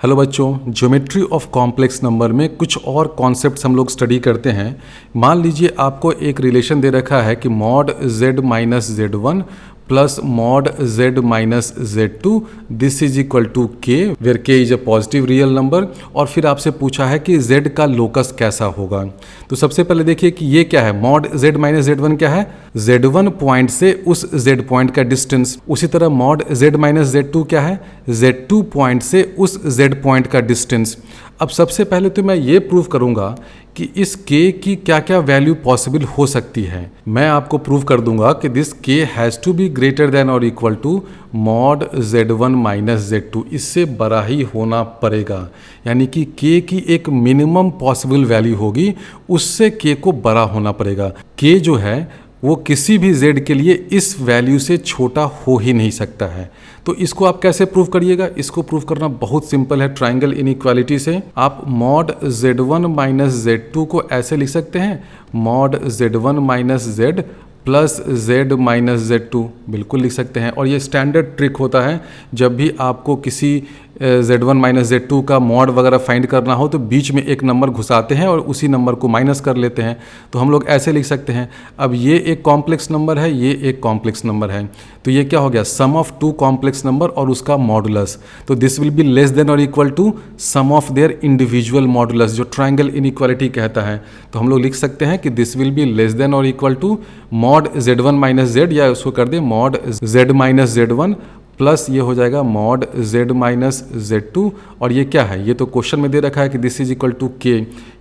Hello बच्चों, geometry of complex number में कुछ और कॉन्सेप्ट्स हम लोग स्टडी करते हैं। मान लीजिए आपको एक रिलेशन दे रखा है कि mod z minus z1 plus mod z minus z2 this is equal to k where k is a positive real number. और फिर आपसे पूछा है कि z का लोकस कैसा होगा। तो सबसे पहले देखिए कि ये क्या है, मॉड z माइनस z1 क्या है, z1 पॉइंट से उस z पॉइंट का डिस्टेंस। उसी तरह मॉड z माइनस z2 क्या है, z2 पॉइंट से उस z पॉइंट का डिस्टेंस। अब सबसे पहले तो मैं ये प्रूव करूंगा कि इस k की क्या क्या वैल्यू पॉसिबल हो सकती है। मैं आपको प्रूव कर दूंगा कि this k has to be greater than और equal to mod z1 minus z2, इससे बड़ा ही होना पड़ेगा। यानी कि k की एक मिनिमम पॉसिबल वैल्यू होगी, उससे k को बड़ा होना पड़ेगा। k जो है वो किसी भी z के लिए इस वैल्यू से छोटा हो ही नहीं सकता है। तो इसको आप कैसे प्रूव करिएगा, इसको प्रूव करना बहुत सिंपल है। ट्राइंगल इनइक्वालिटी से आप मॉड z1 माइनस z2 को ऐसे लिख सकते हैं, mod z1 minus z plus z minus z2 बिल्कुल लिख सकते हैं। और ये स्टैंडर्ड ट्रिक होता है, जब भी आपको किसी z1 माइनस z2 का मॉड वगैरह फाइंड करना हो तो बीच में एक नंबर घुसाते हैं और उसी नंबर को माइनस कर लेते हैं। तो हम लोग ऐसे लिख सकते हैं। अब ये एक कॉम्प्लेक्स नंबर है, ये एक कॉम्प्लेक्स नंबर है, तो ये क्या हो गया, sum of two complex number और उसका मॉडुलस। तो this will be less than और equal to sum of their individual modulus, जो ट्राइंगल इनइक्वालिटी कहता है। तो हम लोग लिख सकते हैं कि this will be less than और equal to mod z1 minus z, या उसको कर दे mod z minus z1 plus ये हो जाएगा मॉड z माइनस z2। और ये क्या है, ये तो क्वेश्चन में दे रखा है कि this is equal to k,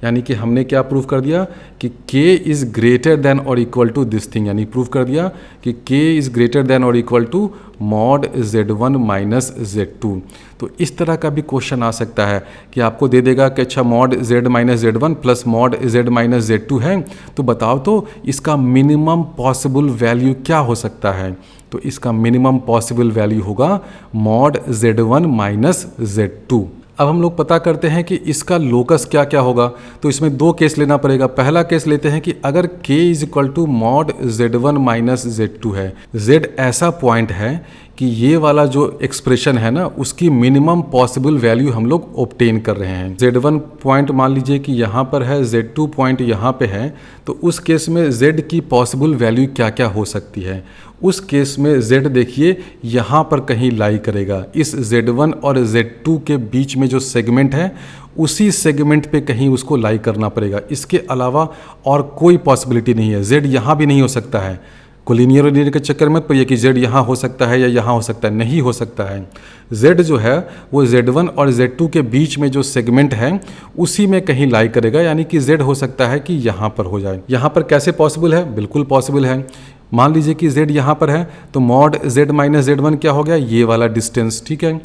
यानी कि हमने क्या प्रूव कर दिया कि k इज ग्रेटर देन और इक्वल टू दिस थिंग, यानी प्रूव कर दिया कि k इज ग्रेटर देन और equal to mod z1 minus z2। तो इस तरह का भी क्वेश्चन आ सकता है कि आपको दे देगा कि अच्छा mod z minus z1 plus mod z minus z2 है, तो बताओ तो इसका मिनिमम पॉसिबल वैल्यू क्या हो सकता है। तो इसका मिनिमम पॉसिबल वैल्यू होगा मॉड z1 माइनस z2। अब हम लोग पता करते हैं कि इसका लोकस क्या क्या होगा। तो इसमें दो केस लेना पड़ेगा। पहला केस लेते हैं कि अगर k is equal to mod z1 minus z2 है, z ऐसा पॉइंट है कि ये वाला जो एक्सप्रेशन है ना, उसकी मिनिमम पॉसिबल वैल्यू हम लोग ऑब्टेन कर रहे हैं। z1 पॉइंट मान लीजिए कि यहाँ पर है, z2 पॉइंट यहाँ पे है, तो उस केस में z की पॉसिबल वैल्यू क्या क्या हो सकती है। उस केस में z देखिए यहाँ पर कहीं लाई करेगा, इस z1 और z2 के बीच में जो सेगमेंट है उसी सेगमेंट पे कहीं उसको लाई करना पड़ेगा। इसके अलावा और कोई पॉसिबिलिटी नहीं है। z यहाँ भी नहीं हो सकता है, कोलिनियर लीनियर के चक्कर में पर यह कि z यहाँ हो सकता है या यहाँ हो सकता है, नहीं हो सकता है। z जो है वो z1 और z2 के बीच में जो सेगमेंट है उसी में कहीं लाई करेगा, यानी कि z हो सकता है कि यहाँ पर हो जाए। यहाँ पर कैसे पॉसिबल है, बिल्कुल पॉसिबल है। मान लीजिए कि z यहाँ पर है, तो मॉड z माइनस z1 क्या हो गया, ये वाला डिस्टेंस, ठीक है।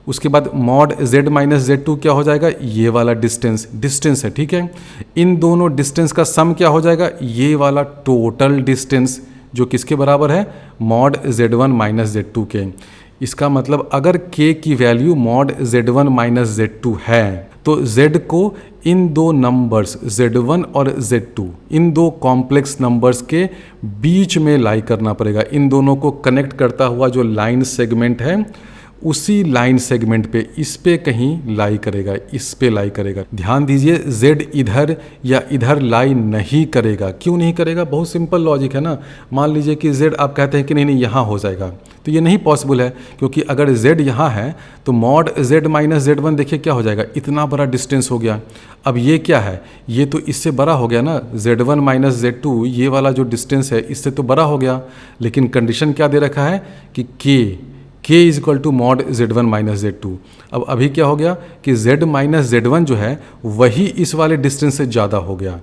उसके बाद मॉड z माइनस z2 क्या हो जाएगा, ये वाला डिस्टेंस है, ठीक है। इन दोनों डिस्टेंस का सम क्या हो जाएगा, ये वाला टोटल डिस्टेंस, जो किसके बराबर है, मॉड z1 माइनस z2 के। इसका मतलब अगर k की value mod z1 minus z2 है तो z को इन दो नंबर्स z1 और z2, इन दो कॉम्प्लेक्स नंबर्स के बीच में लाई करना पड़ेगा। इन दोनों को कनेक्ट करता हुआ जो लाइन सेगमेंट है उसी लाइन सेगमेंट पे, इस पे कहीं लाई करेगा, इस पे लाई करेगा। ध्यान दीजिए, z इधर या इधर लाई नहीं करेगा। क्यों नहीं करेगा, बहुत सिंपल लॉजिक है ना। मान लीजिए कि z आप कहते हैं कि नहीं यहाँ हो जाएगा, तो ये नहीं पॉसिबल है, क्योंकि अगर z यहाँ है तो मॉड z माइनस z1 देखिए क्या हो जाएगा, इतना बड़ा डिस्टेंस हो गया। अब ये क्या है, ये तो इससे बड़ा हो गया ना, z1 माइनस z2, ये वाला जो डिस्टेंस है इससे तो बड़ा हो गया। लेकिन कंडीशन क्या दे रखा है कि k is equal to mod z1 minus z2। अब अभी क्या हो गया कि z माइनस z1 जो है वही इस वाले डिस्टेंस से ज़्यादा हो गया,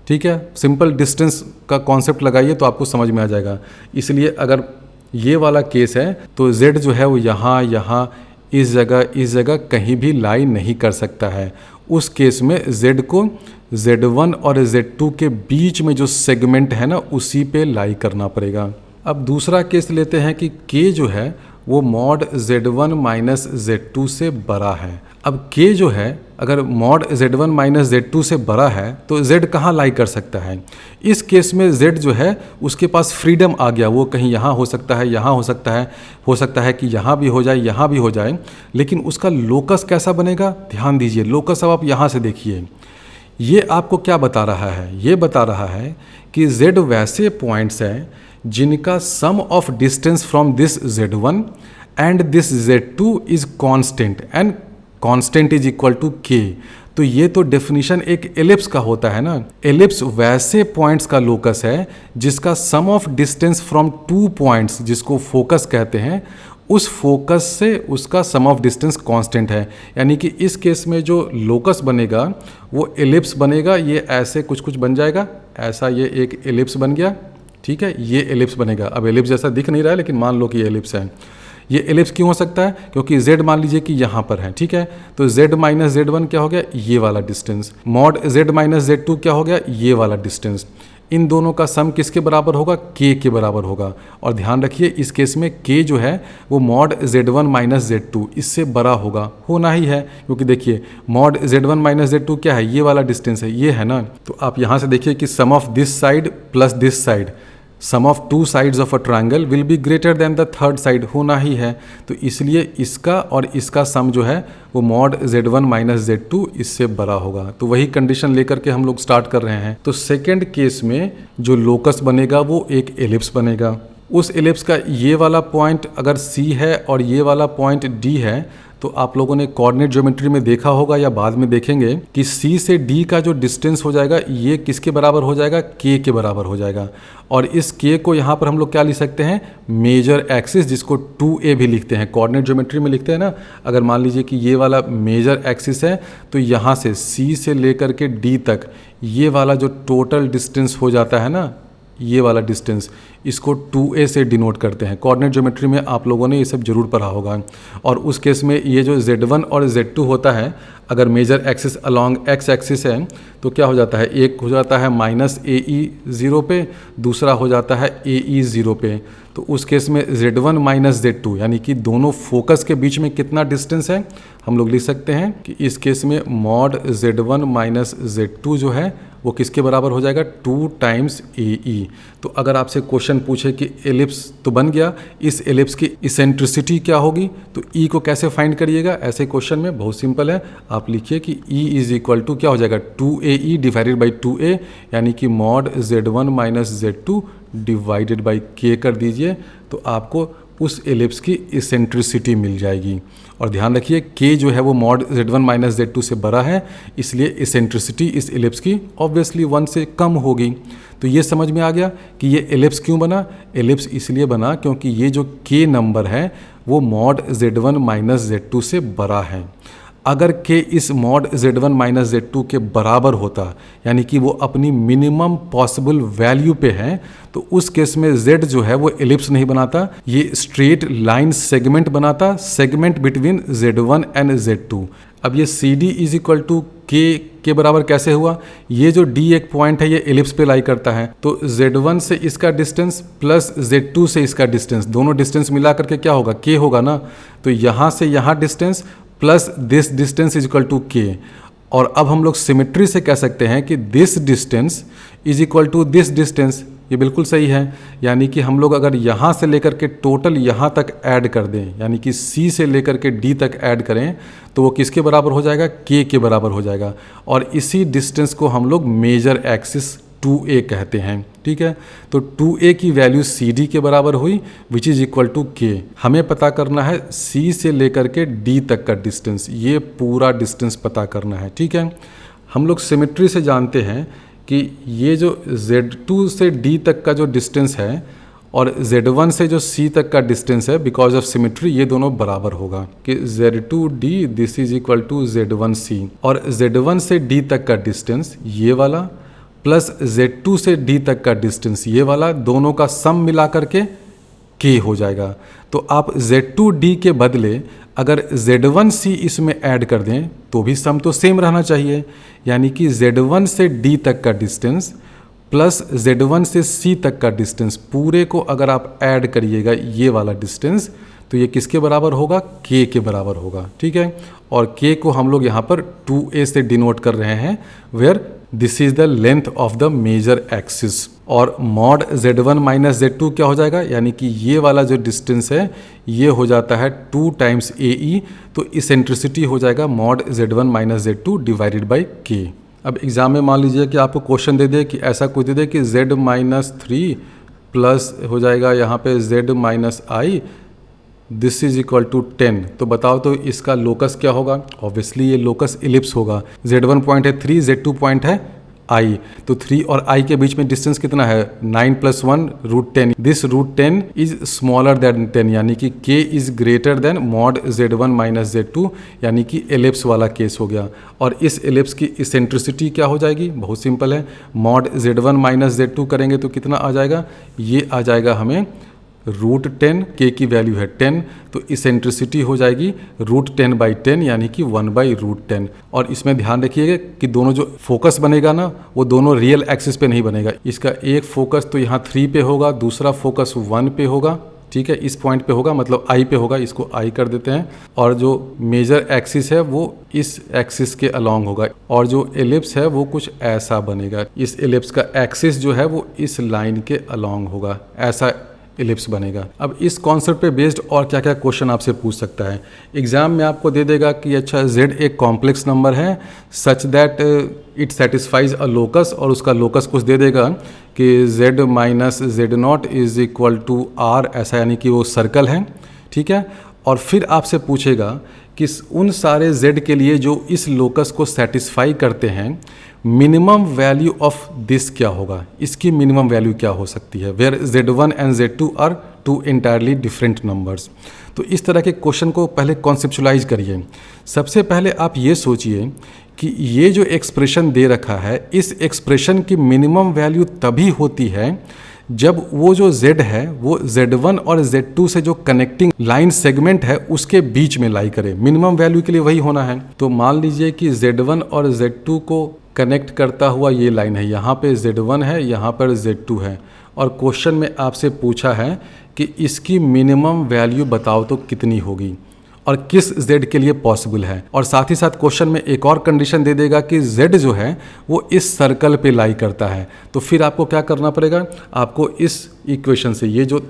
ठीक है। सिंपल डिस्टेंस का कॉन्सेप्ट लगाइए तो आपको समझ में आ जाएगा। इसलिए अगर ये वाला केस है तो z जो है वो यहाँ इस जगह कहीं भी लाई नहीं कर सकता है। उस केस में z को z1 और z2 के बीच में जो सेगमेंट है ना उसी पे लाई करना पड़ेगा। अब दूसरा केस लेते हैं कि k जो है वो मॉड Z1 माइनस Z2 से बड़ा है। अब k जो है अगर मॉड Z1 माइनस Z2 से बड़ा है तो Z कहाँ लाई कर सकता है? इस केस में Z जो है उसके पास फ्रीडम आ गया, वो कहीं यहाँ हो सकता है, यहाँ हो सकता है कि यहाँ भी हो जाए, यहाँ भी हो जाए, लेकिन उसका लोकस कैसा बनेगा? ध्यान दीजिए, लोकस अब आप यहाँ से देखिए, ये आपको क्या बता रहा है? ये बता रहा है कि Z वैसे पॉइंट्स हैं जिनका sum of distance from this Z1 and this Z2 is constant and constant is equal to k। तो ये तो डेफिनेशन एक एलिप्स का होता है ना। एलिप्स वैसे पॉइंट्स का लोकस है जिसका sum of distance from two points, जिसको फोकस कहते हैं, उस फोकस से उसका सम ऑफ डिस्टेंस कांस्टेंट है। यानी कि इस केस में जो लोकस बनेगा वो एलिप्स बनेगा। ये ऐसे कुछ कुछ बन जाएगा, ऐसा ये एक एलिप्स बन गया, ठीक है, ये एलिप्स बनेगा। अब एलिप्स जैसा दिख नहीं रहा है लेकिन मान लो कि ये एलिप्स है। ये एलिप्स क्यों हो सकता है? क्योंकि z मान लीजिए कि यहाँ पर है, ठीक है, तो z माइनस Z1 क्या हो गया? ये वाला distance. Mod z minus Z2 क्या हो गया? ये वाला डिस्टेंस। इन दोनों का सम किसके बराबर होगा? k के बराबर होगा। और ध्यान रखिए इस केस में k जो है वो मॉड Z1 माइनस Z2 इससे बड़ा होगा, होना ही है, क्योंकि देखिए मॉड Z1 माइनस Z2 क्या है? ये वाला डिस्टेंस है, ये है ना। तो आप यहाँ से देखिए कि sum of this side plus this side, sum of two sides of a triangle will be greater than the third side, होना ही है। तो इसलिए इसका और इसका सम जो है वो मॉड Z1 माइनस Z2 इससे बड़ा होगा। तो वही कंडीशन लेकर के हम लोग स्टार्ट कर रहे हैं। तो सेकेंड केस में जो लोकस बनेगा वो एक एलिप्स बनेगा। उस एलिप्स का ये वाला पॉइंट अगर C है और ये वाला पॉइंट D है, तो आप लोगों ने कोऑर्डिनेट ज्योमेट्री में देखा होगा या बाद में देखेंगे कि C से D का जो डिस्टेंस हो जाएगा ये किसके बराबर हो जाएगा? K के बराबर हो जाएगा। और इस K को यहाँ पर हम लोग क्या लिख सकते हैं? मेजर एक्सिस, जिसको 2a भी लिखते हैं, कोऑर्डिनेट ज्योमेट्री में लिखते हैं ना। अगर मान लीजिए कि ये वाला मेजर एक्सिस है तो यहाँ से C से लेकर के D तक ये वाला जो टोटल डिस्टेंस हो जाता है ना, ये वाला डिस्टेंस, इसको 2a से डिनोट करते हैं। कोऑर्डिनेट ज्योमेट्री में आप लोगों ने ये सब जरूर पढ़ा होगा। और उस केस में ये जो Z1 और Z2 होता है, अगर major axis along x axis है तो क्या हो जाता है? एक हो जाता है माइनस AE 0 पे, दूसरा हो जाता है AE 0 पे। तो उस केस में Z1 माइनस Z2 यानी कि दोनों फोकस के बीच में कितना डिस्टेंस है? हम लोग लिख सकते हैं कि इस केस में मॉड Z1 माइनस Z2 जो है वो किसके बराबर हो जाएगा? 2 टाइम्स AE। तो अगर आपसे क्वेश्चन पूछे कि एलिप्स तो बन गया, इस एलिप्स की इसेंट्रिसिटी क्या होगी, तो E को कैसे फाइंड करिएगा? ऐसे क्वेश्चन में बहुत सिंपल है, आप लिखिए कि E इज इक्वल टू क्या हो जाएगा? 2AE डिवाइडेड बाई 2a, यानी कि mod Z1 minus Z2 divided by k कर दीजिए, तो आपको उस एलिप्स की इसेंट्रिसिटी मिल जाएगी। और ध्यान रखिए k जो है वो मॉड Z1 माइनस Z2 से बड़ा है, इसलिए इसेंट्रिसिटी इस एलिप्स की ऑब्वियसली 1 से कम होगी। तो ये समझ में आ गया कि ये एलिप्स क्यों बना। एलिप्स इसलिए बना क्योंकि ये जो k नंबर है वो मॉड Z1 माइनस Z2 से बड़ा है। अगर k इस मॉड Z1 माइनस Z2 के बराबर होता, यानी कि वो अपनी मिनिमम पॉसिबल वैल्यू पे है, तो उस केस में Z जो है वो एलिप्स नहीं बनाता, ये स्ट्रेट लाइन सेगमेंट बनाता, segment between Z1 and Z2। अब ये CD is equal to k के बराबर कैसे हुआ? ये जो D एक पॉइंट है ये एलिप्स पे लाई करता है, तो Z1 से इसका डिस्टेंस प्लस Z2 से इसका डिस्टेंस, दोनों डिस्टेंस मिला करके क्या होगा? k होगा ना। तो यहाँ से यहाँ distance plus this distance is equal to k। और अब हम लोग सिमेट्री से कह सकते हैं कि this distance is equal to this distance. ये बिल्कुल सही है, यानी कि हम लोग अगर यहाँ से लेकर के टोटल यहाँ तक ऐड कर दें, यानी कि C से लेकर के D तक ऐड करें, तो वो किसके बराबर हो जाएगा? K के बराबर हो जाएगा। और इसी डिस्टेंस को हम लोग मेजर एक्सिस 2a कहते हैं, ठीक है। तो 2a की वैल्यू CD के बराबर हुई, which is equal to k। हमें पता करना है C से लेकर के D तक का डिस्टेंस, ये पूरा डिस्टेंस पता करना है, ठीक है। हम लोग सिमेट्री से जानते हैं कि ये जो Z2 से D तक का जो डिस्टेंस है और Z1 से जो C तक का डिस्टेंस है, बिकॉज ऑफ सिमेट्री ये दोनों बराबर होगा कि Z2D this is equal to Z1C। और Z1 से D तक का डिस्टेंस ये वाला प्लस Z2 से D तक का डिस्टेंस ये वाला, दोनों का सम मिला करके K हो जाएगा। तो आप Z2D के बदले अगर Z1C इसमें ऐड कर दें तो भी सम तो सेम रहना चाहिए, यानी कि Z1 से D तक का डिस्टेंस प्लस Z1 से C तक का डिस्टेंस, पूरे को अगर आप ऐड करिएगा ये वाला डिस्टेंस, तो ये किसके बराबर होगा, k के बराबर होगा, ठीक है। और k को हम लोग यहाँ पर 2a से डिनोट कर रहे हैं, where this is the length of the major axis. और मॉड z1 माइनस z2 क्या हो जाएगा, यानी कि ये वाला जो डिस्टेंस है ये हो जाता है 2 टाइम्स AE, तो इसेंट्रिसिटी हो जाएगा mod z1 minus z2 divided by k। अब एग्जाम में मान लीजिए कि आपको क्वेश्चन दे दे कि ऐसा कुछ दे दे कि z माइनस 3 प्लस हो जाएगा यहाँ पे z minus I, this is equal to 10, तो बताओ तो इसका लोकस क्या होगा। ऑब्वियसली ये लोकस इलिप्स होगा। z1 पॉइंट है 3, z2 पॉइंट है i, तो 3 और i के बीच में डिस्टेंस कितना है, 9 + 1 √10। दिस √10 इज स्मॉलर देन 10, यानी कि k is greater then mod z1 minus z2, यानी कि एलिप्स वाला केस हो गया। और इस एलिप्स की इसेंट्रिसिटी क्या हो जाएगी, बहुत सिंपल है, मॉड z1 माइनस z2 करेंगे तो कितना आ जाएगा, ये आ जाएगा हमें √10, k की वैल्यू है 10, तो इसेंट्रिसिटी हो जाएगी √10/10, यानी कि 1/√10। और इसमें ध्यान रखिएगा कि दोनों जो फोकस बनेगा ना, वो दोनों रियल एक्सिस पे नहीं बनेगा। इसका एक फोकस तो यहाँ 3 पे होगा, दूसरा फोकस 1 पे होगा, ठीक है, इस पॉइंट पे होगा, मतलब I पे होगा, इसको I कर देते हैं। और जो मेजर एक्सिस है वो इस एक्सिस के अलॉन्ग होगा, और जो एलिप्स है वो कुछ ऐसा बनेगा। इस एलिप्स का एक्सिस जो है वो इस लाइन के अलॉन्ग होगा, ऐसा एलिप्स बनेगा। अब इस कॉन्सेप्ट पे बेस्ड और क्या क्या क्वेश्चन आपसे पूछ सकता है एग्जाम में, आपको दे देगा कि अच्छा z एक कॉम्प्लेक्स नंबर है such that it satisfies a locus, और उसका लोकस कुछ दे देगा कि z minus z0 is equal to r, ऐसा, यानी कि वो सर्कल है, ठीक है। और फिर आपसे पूछेगा कि उन सारे z के लिए जो इस लोकस को सेटिस्फाई करते हैं, मिनिमम वैल्यू ऑफ दिस क्या होगा, इसकी मिनिमम वैल्यू क्या हो सकती है, where z1 and z2 are 2 entirely different numbers. तो इस तरह के क्वेश्चन को पहले कॉन्सेप्चुलाइज करिए। सबसे पहले आप ये सोचिए कि ये जो एक्सप्रेशन दे रखा है, इस एक्सप्रेशन की मिनिमम वैल्यू तभी होती है जब वो जो z है वो z1 और z2 से जो कनेक्टिंग लाइन सेगमेंट है उसके बीच में लाई करे। मिनिमम वैल्यू के लिए वही होना है। तो मान लीजिए कि z1 और z2 को कनेक्ट करता हुआ ये लाइन है, यहाँ पे z1 है, यहाँ पर z2 है, और क्वेश्चन में आपसे पूछा है कि इसकी मिनिमम वैल्यू बताओ तो कितनी होगी और किस z के लिए पॉसिबल है। और साथ ही साथ क्वेश्चन में एक और कंडीशन दे देगा कि z जो है वो इस सर्कल पे लाई करता है। तो फिर आपको क्या करना पड़ेगा, आपको इस इक्वेशन से, ये जो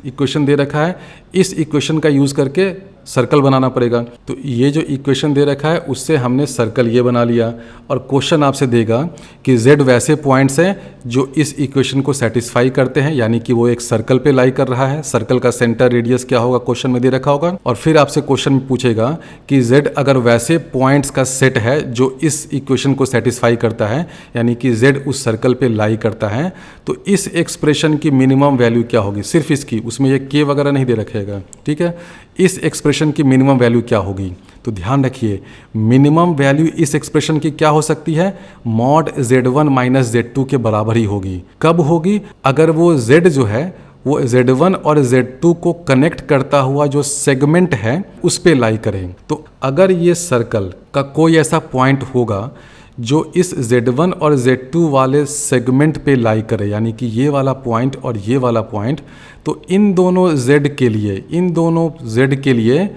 इक्वेशन दे रखा है, इस इक्वेशन का यूज़ करके सर्कल बनाना पड़ेगा। तो ये जो इक्वेशन दे रखा है उससे हमने सर्कल ये बना लिया। और क्वेश्चन आपसे देगा कि z वैसे पॉइंट्स हैं जो इस इक्वेशन को सेटिस्फाई करते हैं, यानी कि वो एक सर्कल पे लाई कर रहा है। सर्कल का सेंटर रेडियस क्या होगा क्वेश्चन में दे रखा होगा। और फिर आपसे क्वेश्चन में पूछेगा कि z अगर वैसे पॉइंट्स का सेट है जो इस इक्वेशन को सेटिस्फाई करता है, यानी कि z उस सर्कल पे लाई करता है, तो इस एक्सप्रेशन की मिनिमम वैल्यू क्या होगी, सिर्फ इसकी, उसमें ये k वगैरह नहीं दे रखेगा, ठीक है। इस एक्सप्रेशन की मिनिमम वैल्यू क्या होगी, तो ध्यान रखिए मिनिमम वैल्यू इस एक्सप्रेशन की क्या हो सकती है, मॉड z1 माइनस z2 के बराबर ही होगी। कब होगी, अगर वो z जो है वो z1 और z2 को कनेक्ट करता हुआ जो सेगमेंट है उस पे लाई करें। तो अगर ये सर्कल का कोई ऐसा पॉइंट होगा जो इस z1 और z2 वाले सेगमेंट पे लाई करे, यानी कि ये वाला पॉइंट और ये वाला पॉइंट, तो इन दोनों z के लिए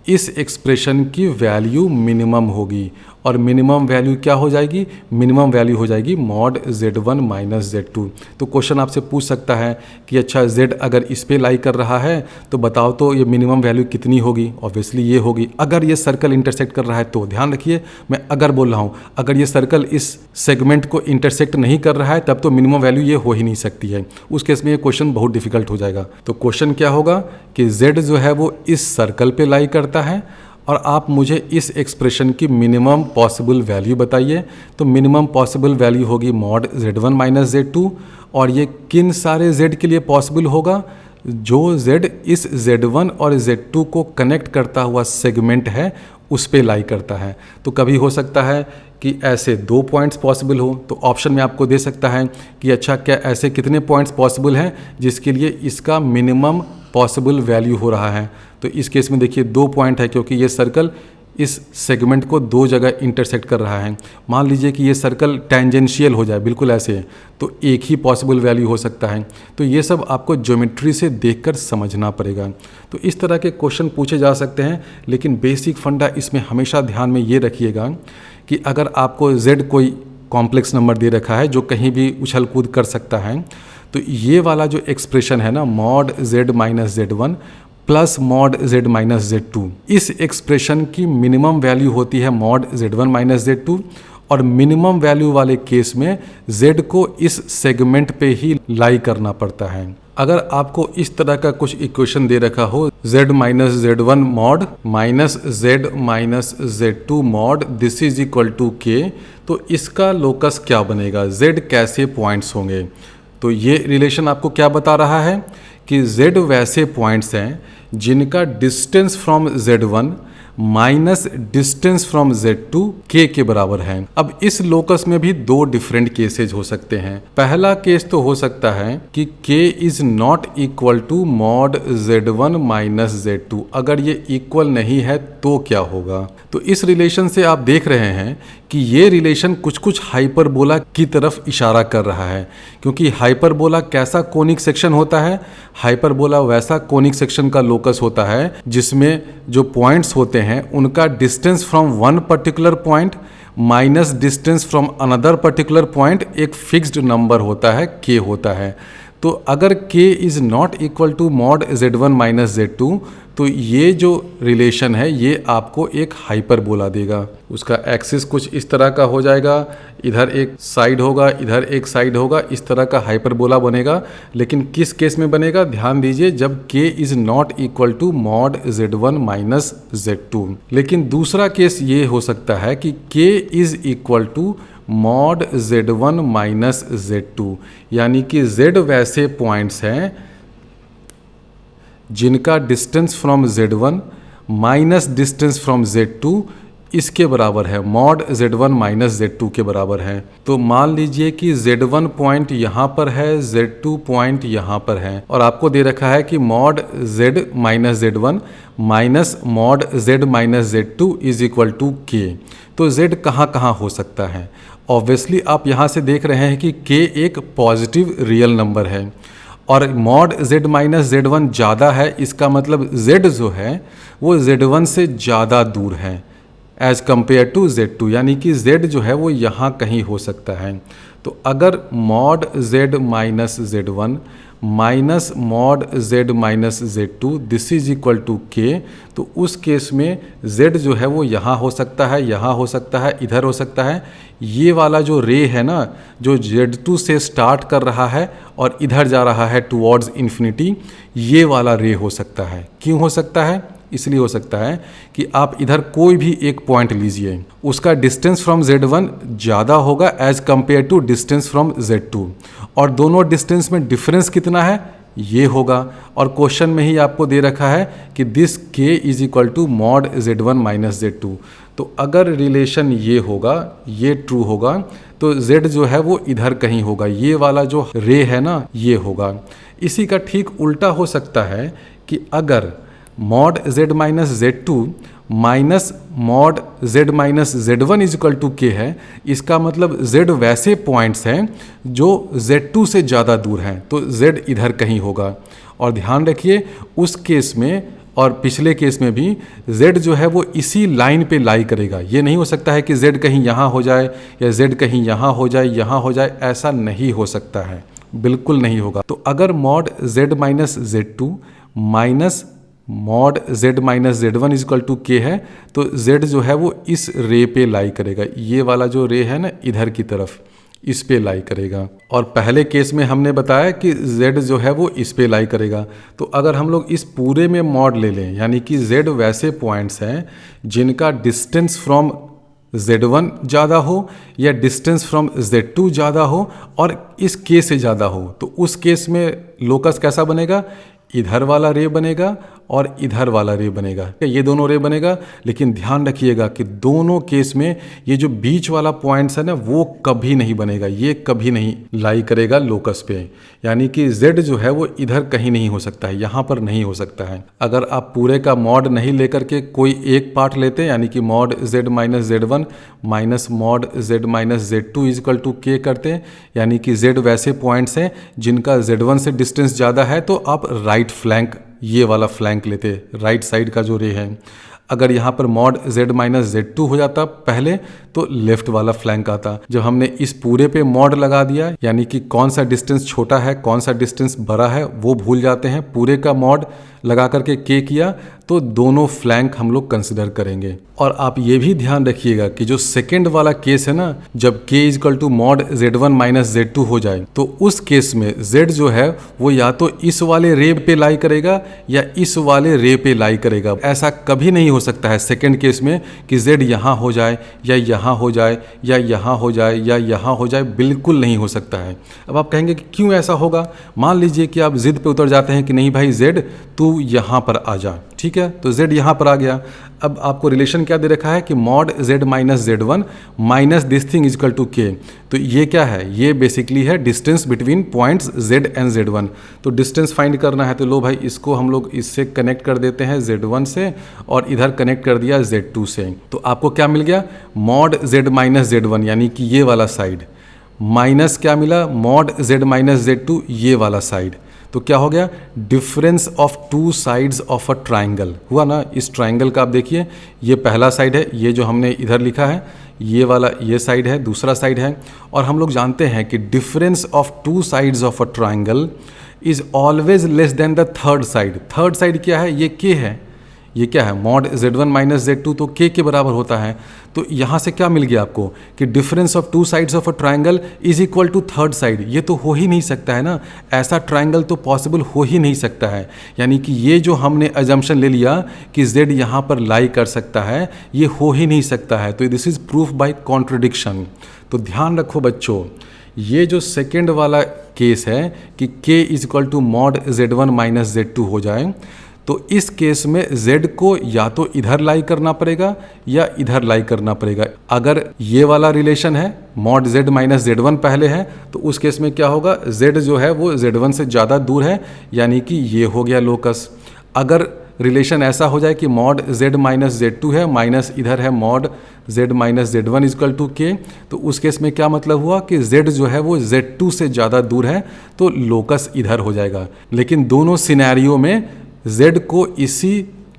इस एक्सप्रेशन की वैल्यू मिनिमम होगी। और मिनिमम वैल्यू क्या हो जाएगी, मिनिमम वैल्यू हो जाएगी मॉड z1 माइनस z2। तो क्वेश्चन आपसे पूछ सकता है कि अच्छा z अगर इस पे लाई कर रहा है तो बताओ तो ये मिनिमम वैल्यू कितनी होगी। ऑब्वियसली ये होगी। अगर ये सर्कल इंटरसेक्ट कर रहा है तो, ध्यान रखिए मैं अगर बोल रहा हूँ, अगर ये सर्कल इस सेगमेंट को इंटरसेक्ट नहीं कर रहा है तब तो मिनिमम वैल्यू ये हो ही नहीं सकती है। उस केस में ये क्वेश्चन बहुत डिफिकल्ट हो जाएगा। तो क्वेश्चन क्या होगा कि z जो है वो इस सर्कल पे लाई करता है और आप मुझे इस एक्सप्रेशन की मिनिमम पॉसिबल वैल्यू बताइए। तो मिनिमम पॉसिबल वैल्यू होगी मॉड z1 माइनस z2, और ये किन सारे z के लिए पॉसिबल होगा, जो z इस z1 और z2 को कनेक्ट करता हुआ सेगमेंट है उस पे लाई करता है। तो कभी हो सकता है कि ऐसे 2 पॉइंट्स पॉसिबल हो, तो ऑप्शन में आपको दे सकता है कि अच्छा क्या ऐसे कितने पॉइंट्स पॉसिबल हैं जिसके लिए इसका मिनिमम पॉसिबल वैल्यू हो रहा है। तो इस केस में देखिए 2 पॉइंट है, क्योंकि ये सर्कल इस सेगमेंट को दो जगह इंटरसेक्ट कर रहा है। मान लीजिए कि ये सर्कल टेंजेंशियल हो जाए, बिल्कुल ऐसे, तो एक ही पॉसिबल वैल्यू हो सकता है। तो ये सब आपको ज्योमेट्री से देखकर समझना पड़ेगा। तो इस तरह के क्वेश्चन पूछे जा सकते हैं, लेकिन बेसिक फंडा इसमें हमेशा ध्यान में ये रखिएगा कि अगर आपको z कोई कॉम्प्लेक्स नंबर दे रखा है जो कहीं भी उछल कूद कर सकता है, तो ये वाला जो एक्सप्रेशन है ना, mod z minus z1 plus mod z minus z2, इस एक्सप्रेशन की मिनिमम वैल्यू होती है मॉड z1 माइनस z2, और मिनिमम वैल्यू वाले केस में z को इस सेगमेंट पे ही लाई करना पड़ता है। अगर आपको इस तरह का कुछ इक्वेशन दे रखा हो z minus z1 mod minus z minus z2 mod this is equal to k, तो इसका लोकस क्या बनेगा, z कैसे पॉइंट्स होंगे। तो ये रिलेशन आपको क्या बता रहा है कि z वैसे पॉइंट्स हैं जिनका distance from z1 minus distance from z2 k के बराबर है। अब इस लोकस में भी दो डिफरेंट केसेज हो सकते हैं। पहला केस तो हो सकता है कि k is not equal to mod z1 minus z2। अगर ये इक्वल नहीं है तो क्या होगा। तो इस रिलेशन से आप देख रहे हैं कि ये रिलेशन कुछ कुछ हाइपरबोला की तरफ इशारा कर रहा है, क्योंकि हाइपरबोला कैसा कोनिक सेक्शन होता है, हाइपरबोला वैसा कोनिक सेक्शन का लोकस होता है जिसमें जो पॉइंट्स होते हैं उनका distance from one particular point minus distance from another particular point एक फिक्स्ड नंबर होता है, k होता है। तो अगर k is not equal to mod z1 minus z2, तो ये जो रिलेशन है ये आपको एक हाइपरबोला देगा। उसका एक्सिस कुछ इस तरह का हो जाएगा, इधर एक साइड होगा, इधर एक साइड होगा, इस तरह का हाइपरबोला बनेगा। लेकिन किस केस में बनेगा, ध्यान दीजिए, जब k is not equal to mod z1 minus z2। लेकिन दूसरा केस ये हो सकता है कि k is equal to mod z1 minus z2, यानी कि z वैसे पॉइंट्स हैं जिनका distance from z1 minus distance from z2 इसके बराबर है, मॉड z1 माइनस z2 के बराबर है। तो मान लीजिए कि z1 पॉइंट यहाँ पर है, z2 पॉइंट यहाँ पर है, और आपको दे रखा है कि mod z minus z1 minus mod z minus z2 is equal to k। तो z कहाँ कहाँ हो सकता है। ऑब्वियसली आप यहाँ से देख रहे हैं कि k एक पॉजिटिव रियल नंबर है और मॉड z माइनस z1 ज़्यादा है, इसका मतलब z जो है वो z1 से ज़्यादा दूर है एज कम्पेयर टू z2, यानी कि z जो है वो यहाँ कहीं हो सकता है। तो अगर mod z minus z1 minus mod z minus z2 this is equal to k, तो उस केस में z जो है वो यहाँ हो सकता है, यहाँ हो सकता है, इधर हो सकता है। ये वाला जो रे है ना, जो z2 से स्टार्ट कर रहा है और इधर जा रहा है टुवर्ड्स इन्फिनिटी, ये वाला रे हो सकता है। क्यों हो सकता है, इसलिए हो सकता है कि आप इधर कोई भी एक पॉइंट लीजिए, उसका डिस्टेंस फ्रॉम z1 ज़्यादा होगा as compare to distance from z2, और दोनों डिस्टेंस में डिफरेंस कितना है ये होगा। और क्वेश्चन में ही आपको दे रखा है कि this k is equal to mod z1 minus z2। तो अगर रिलेशन ये होगा, ये ट्रू होगा, तो z जो है वो इधर कहीं होगा, ये वाला जो रे है ना ये होगा। इसी का ठीक उल्टा हो सकता है कि अगर mod z minus z2 minus mod z minus z1 is equal to k है, इसका मतलब z वैसे पॉइंट्स हैं जो z2 से ज़्यादा दूर हैं, तो z इधर कहीं होगा। और ध्यान रखिए उस केस में और पिछले केस में भी z जो है वो इसी लाइन पे लाई करेगा। ये नहीं हो सकता है कि z कहीं यहाँ हो जाए या z कहीं यहाँ हो जाए, यहाँ हो जाए, ऐसा नहीं हो सकता है, बिल्कुल नहीं होगा। तो अगर mod z minus z2 minus mod z minus z1 is equal to k है, तो z जो है वो इस रे पे लाई करेगा, ये वाला जो रे है ना इधर की तरफ, इस पे लाई करेगा। और पहले केस में हमने बताया कि z जो है वो इस पे लाई करेगा। तो अगर हम लोग इस पूरे में मॉड ले लें, यानी कि z वैसे पॉइंट्स हैं जिनका डिस्टेंस फ्रॉम z1 ज़्यादा हो या डिस्टेंस फ्रॉम z2 ज़्यादा हो और इस k से ज़्यादा हो, तो उस केस में लोकस कैसा बनेगा, इधर वाला रे बनेगा और इधर वाला रे बनेगा, ये दोनों रे बनेगा। लेकिन ध्यान रखिएगा कि दोनों केस में ये जो बीच वाला पॉइंट्स है ना वो कभी नहीं बनेगा, ये कभी नहीं लाई करेगा लोकस पे। यानी कि z जो है वो इधर कहीं नहीं हो सकता है, यहाँ पर नहीं हो सकता है। अगर आप पूरे का मॉड नहीं लेकर के कोई एक पार्ट लेते यानी कि mod z minus z one minus mod z minus z two equal to के करते हैं, यानी कि z वैसे पॉइंट्स हैं जिनका z1 से डिस्टेंस ज़्यादा है, तो आप राइट फ्लैंक, ये वाला फ्लैंक लेते, राइट साइड का जो रे है। अगर यहाँ पर mod z minus z two हो जाता पहले तो लेफ्ट वाला फ्लैंक आता। जब हमने इस पूरे पे मॉड लगा दिया, यानी कि कौन सा डिस्टेंस छोटा है कौन सा डिस्टेंस बड़ा है वो भूल जाते हैं, पूरे का मॉड लगा करके के किया तो दोनों फ्लैंक हम लोग कंसिडर करेंगे। और आप ये भी ध्यान रखिएगा कि जो सेकेंड वाला केस है ना, जब k is equal to mod z1 minus z2 हो जाए तो उस केस में z जो है वो या तो इस वाले रे पे लाई करेगा या इस वाले रे पे लाई करेगा। ऐसा कभी नहीं हो सकता है सेकेंड केस में कि z यहाँ हो जाए या यहाँ हो जाए या यहाँ हो जाए या यहाँ हो जाए, बिल्कुल नहीं हो सकता है। अब आप कहेंगे कि क्यों ऐसा होगा। मान लीजिए कि आप जिद पे उतर जाते हैं कि नहीं भाई z तू यहाँ पर आ जा, ठीक है, तो z यहाँ पर आ गया। अब आपको रिलेशन क्या दे रखा है कि mod z minus z one minus this thing is equal to k, तो ये क्या है, ये बेसिकली है distance between points z and z1। तो डिस्टेंस फाइंड करना है तो लो भाई इसको हम लोग इससे कनेक्ट कर देते हैं z1 से और इधर कनेक्ट कर दिया z2 से। तो आपको क्या मिल गया, mod z minus z one यानी कि ये वाला साइड, माइनस क्या मिला, mod z minus z two ये वाला साइड। तो क्या हो गया, difference of two sides of a triangle हुआ ना। इस ट्राइंगल का आप देखिए, ये पहला साइड है, ये जो हमने इधर लिखा है ये वाला ये साइड है, दूसरा साइड है। और हम लोग जानते हैं कि difference of two sides of a triangle is always less than the third side. Third side क्या है, ये के है, ये क्या है मॉड z1 माइनस z2, तो k के बराबर होता है। तो यहाँ से क्या मिल गया आपको कि difference of two sides of a triangle is equal to third side. ये तो हो ही नहीं सकता है ना, ऐसा ट्राइंगल तो पॉसिबल हो ही नहीं सकता है। यानी कि ये जो हमने अजम्पशन ले लिया कि z यहाँ पर लाई कर सकता है, ये हो ही नहीं सकता है। तो this is proof by contradiction. तो ध्यान रखो बच्चों, ये जो सेकेंड वाला केस है कि k is equal to mod z1 minus z2 हो जाए, तो इस केस में z को या तो इधर लाई करना पड़ेगा या इधर लाई करना पड़ेगा। अगर ये वाला रिलेशन है mod z minus z one पहले है तो उस केस में क्या होगा, z जो है वो z1 से ज़्यादा दूर है, यानी कि ये हो गया लोकस। अगर रिलेशन ऐसा हो जाए कि mod z minus z two है माइनस इधर है mod z minus z one is equal to k, तो उस केस में क्या मतलब हुआ कि z जो है वो z2 से ज़्यादा दूर है, तो लोकस इधर हो जाएगा। लेकिन दोनों सिनेरियो में z को इसी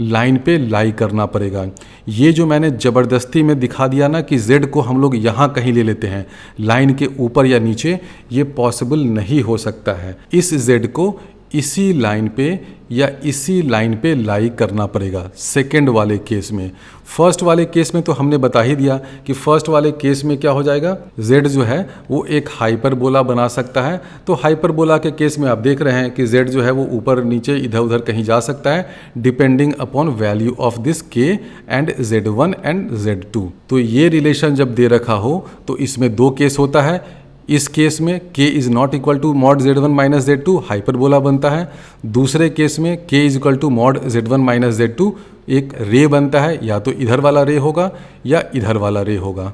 लाइन पे लाई करना पड़ेगा। ये जो मैंने ज़बरदस्ती में दिखा दिया ना कि z को हम लोग यहाँ कहीं ले लेते हैं लाइन के ऊपर या नीचे, ये पॉसिबल नहीं हो सकता है। इस z को इसी लाइन पे या इसी लाइन पे लाई करना पड़ेगा सेकंड वाले केस में। फर्स्ट वाले केस में तो हमने बता ही दिया कि फर्स्ट वाले केस में क्या हो जाएगा, z जो है वो एक हाइपरबोला बना सकता है। तो हाइपरबोला के केस में आप देख रहे हैं कि z जो है वो ऊपर नीचे इधर उधर कहीं जा सकता है depending upon value of this k and z1 and z2। तो ये रिलेशन जब दे रखा हो तो इसमें दो केस होता है। इस केस में k is not equal to mod z1 minus z2 hyperbola बनता है। दूसरे केस में k is equal to mod z1 minus z2 एक रे बनता है, या तो इधर वाला रे होगा या इधर वाला रे होगा।